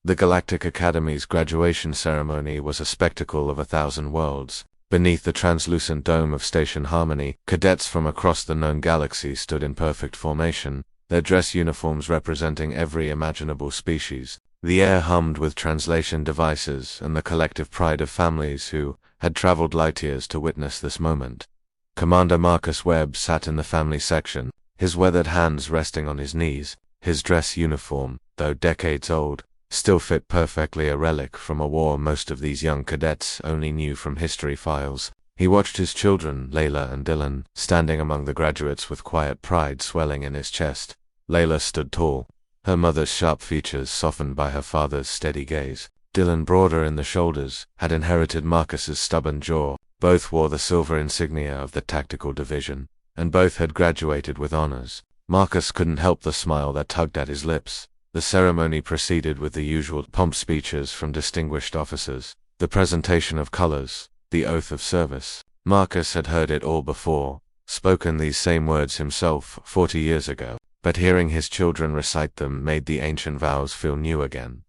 The Galactic Academy's graduation ceremony was a spectacle of 1,000 worlds. Beneath the translucent dome of Station Harmony, cadets from across the known galaxy stood in perfect formation, their dress uniforms representing every imaginable species. The air hummed with translation devices and the collective pride of families who had traveled light years to witness this moment. Commander Marcus Webb sat in the family section, his weathered hands resting on his knees. His dress uniform, though decades old, still fit perfectly, a relic from a war most of these young cadets only knew from history files. He watched his children, Layla and Dylan, standing among the graduates with quiet pride swelling in his chest. Layla stood tall, her mother's sharp features softened by her father's steady gaze. Dylan, broader in the shoulders, had inherited Marcus's stubborn jaw. Both wore the silver insignia of the tactical division, and both had graduated with honors. Marcus couldn't help the smile that tugged at his lips. The ceremony proceeded with the usual pomp speeches from distinguished officers, the presentation of colors, the oath of service. Marcus had heard it all before, spoken these same words himself 40 years ago, but hearing his children recite them made the ancient vows feel new again.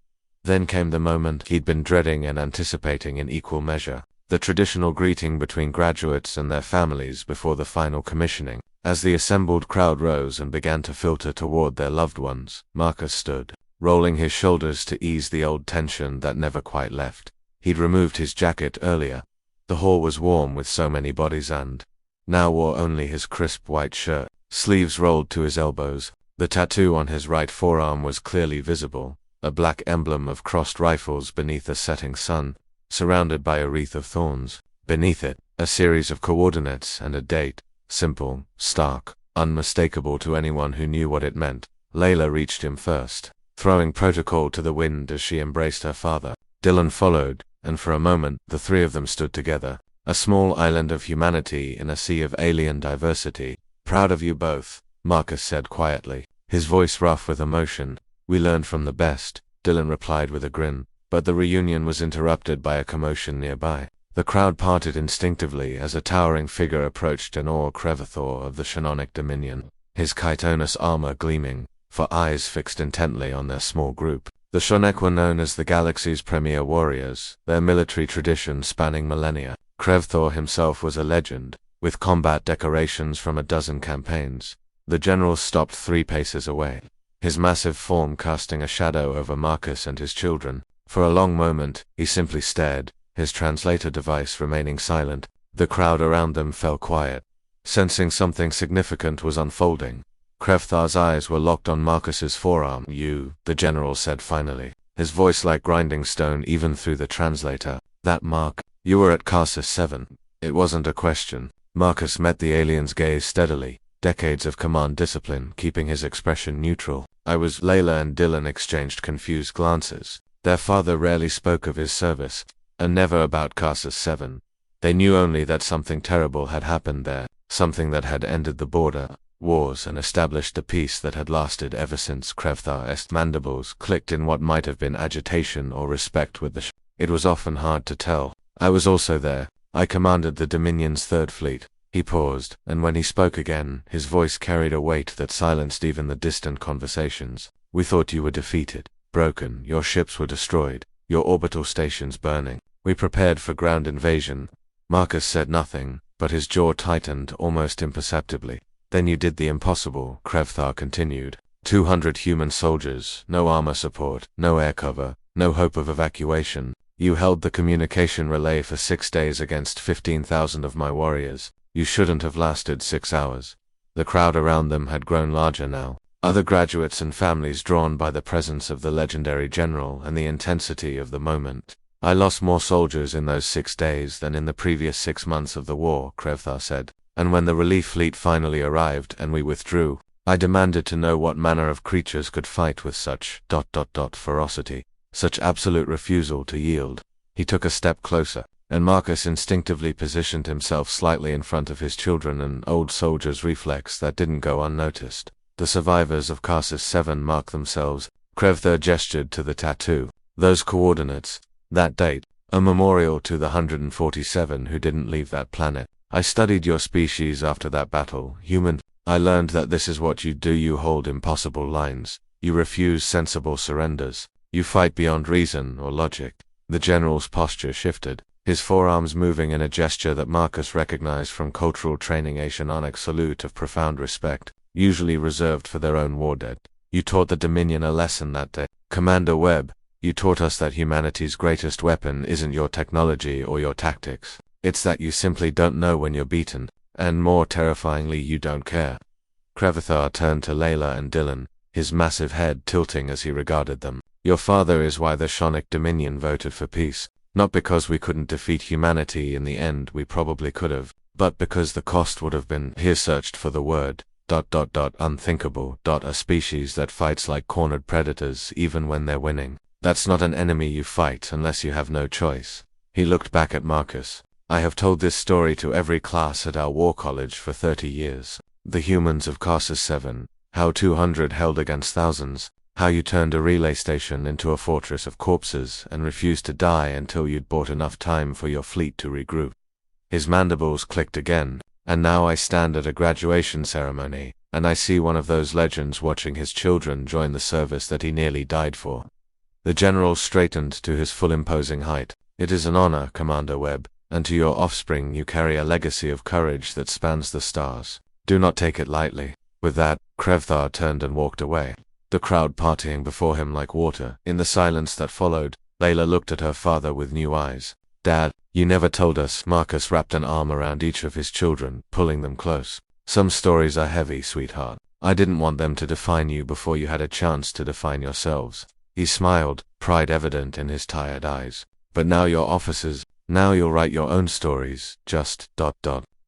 Then came the moment he'd been dreading and anticipating in equal measure, the traditional greeting between graduates and their families before the final commissioning. As the assembled crowd rose and began to filter toward their loved ones, Marcus stood, rolling his shoulders to ease the old tension that never quite left. He'd removed his jacket earlier. The hall was warm with so many bodies and now wore only his crisp white shirt, sleeves rolled to his elbows. The tattoo on his right forearm was clearly visible, a black emblem of crossed rifles beneath a setting sun, surrounded by a wreath of thorns. Beneath it, a series of coordinates and a date. Simple, stark, unmistakable to anyone who knew what it meant. Layla reached him first, throwing protocol to the wind as she embraced her father. Dylan followed, and for a moment the three of them stood together, a small island of humanity in a sea of alien diversity. "Proud of you both," Marcus said quietly, his voice rough with emotion. "We learned from the best," Dylan replied with a grin, but the reunion was interrupted by a commotion nearby. The crowd parted instinctively as a towering figure approached, an Orc Crevithor of the Shanonic Dominion, his chitinous armor gleaming, for eyes fixed intently on their small group. The Shonek were known as the galaxy's premier warriors, their military tradition spanning millennia. Crevithor himself was a legend, with combat decorations from a dozen campaigns. The general stopped 3 paces away, his massive form casting a shadow over Marcus and his children. For a long moment, he simply stared, his translator device remaining silent. The crowd around them fell quiet, sensing something significant was unfolding. Crevthor's eyes were locked on Marcus's forearm. "You," the general said finally, his voice like grinding stone even through the translator. "That mark, you were at Carsus 7. It wasn't a question." Marcus met the alien's gaze steadily, decades of command discipline keeping his expression neutral. "I was." Layla and Dylan exchanged confused glances. Their father rarely spoke of his service, and never about Carsus 7. They knew only that something terrible had happened there, something that had ended the border wars and established the peace that had lasted ever since. Crevthor's mandibles clicked in what might have been agitation or respect with the It was often hard to tell. "I was also there. I commanded the Dominion's 3rd Fleet." He paused, and when he spoke again, his voice carried a weight that silenced even the distant conversations. "We thought you were defeated, broken, your ships were destroyed, your orbital stations burning. We prepared for ground invasion." Marcus said nothing, but his jaw tightened almost imperceptibly. "Then you did the impossible," Crevthor continued. 200 human soldiers, no armor support, no air cover, no hope of evacuation. You held the communication relay for 6 days against 15,000 of my warriors. You shouldn't have lasted 6 hours. The crowd around them had grown larger now. Other graduates and families drawn by the presence of the legendary general and the intensity of the moment. "I lost more soldiers in those 6 days than in the previous 6 months of the war," Crevthor said. "And when the relief fleet finally arrived and we withdrew, I demanded to know what manner of creatures could fight with such ... ferocity, such absolute refusal to yield." He took a step closer, and Marcus instinctively positioned himself slightly in front of his children, an old soldier's reflex that didn't go unnoticed. "The survivors of Carsus 7 mark themselves." Crevthor gestured to the tattoo. "Those coordinates, that date, a memorial to the 147 who didn't leave that planet. I studied your species after that battle, human. I learned that this is what you do. You hold impossible lines. You refuse sensible surrenders. You fight beyond reason or logic. The general's posture shifted, his forearms moving in a gesture that Marcus recognized from cultural training, a shamanic salute of profound respect, usually reserved for their own war dead. You taught the Dominion a lesson that day. Commander Webb, you taught us that humanity's greatest weapon isn't your technology or your tactics. It's that you simply don't know when you're beaten, and more terrifyingly, you don't care. Krevithar turned to Layla and Dylan, his massive head tilting as he regarded them. Your father is why the Shonic Dominion voted for peace. Not because we couldn't defeat humanity in the end, we probably could have, but because the cost would have been, here searched for the word, unthinkable, a species that fights like cornered predators even when they're winning. That's not an enemy you fight unless you have no choice. He looked back at Marcus. I have told this story to every class at our war college for 30 years. The humans of Carsus 7, how 200 held against thousands, how you turned a relay station into a fortress of corpses and refused to die until you'd bought enough time for your fleet to regroup. His mandibles clicked again, and now I stand at a graduation ceremony, and I see one of those legends watching his children join the service that he nearly died for. The general straightened to his full imposing height. It is an honor, Commander Webb, and to your offspring you carry a legacy of courage that spans the stars. Do not take it lightly. With that, Krevthar turned and walked away, the crowd partying before him like water. In the silence that followed, Layla looked at her father with new eyes. Dad, you never told us. Marcus wrapped an arm around each of his children, pulling them close. Some stories are heavy, sweetheart. I didn't want them to define you before you had a chance to define yourselves. He smiled, pride evident in his tired eyes. But now you're officers. Now you'll write your own stories. Just ...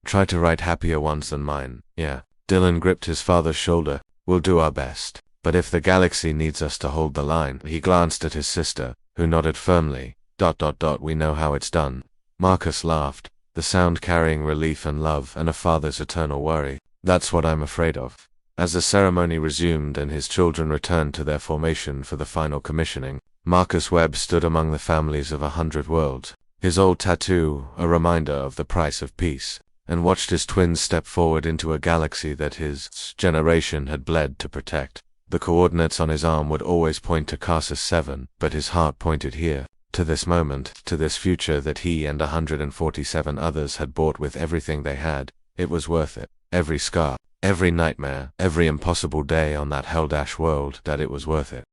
Try to write happier ones than mine. Yeah. Dylan gripped his father's shoulder. We'll do our best. But if the galaxy needs us to hold the line, he glanced at his sister, who nodded firmly. ... We know how it's done. Marcus laughed, the sound carrying relief and love and a father's eternal worry. That's what I'm afraid of. As the ceremony resumed and his children returned to their formation for the final commissioning, Marcus Webb stood among the families of 100 worlds, his old tattoo a reminder of the price of peace, and watched his twins step forward into a galaxy that his generation had bled to protect. The coordinates on his arm would always point to Carsus 7, but his heart pointed here, to this moment, to this future that he and 147 others had bought with everything they had. It was worth it. Every scar, every nightmare, every impossible day on that Helldash world, that it was worth it.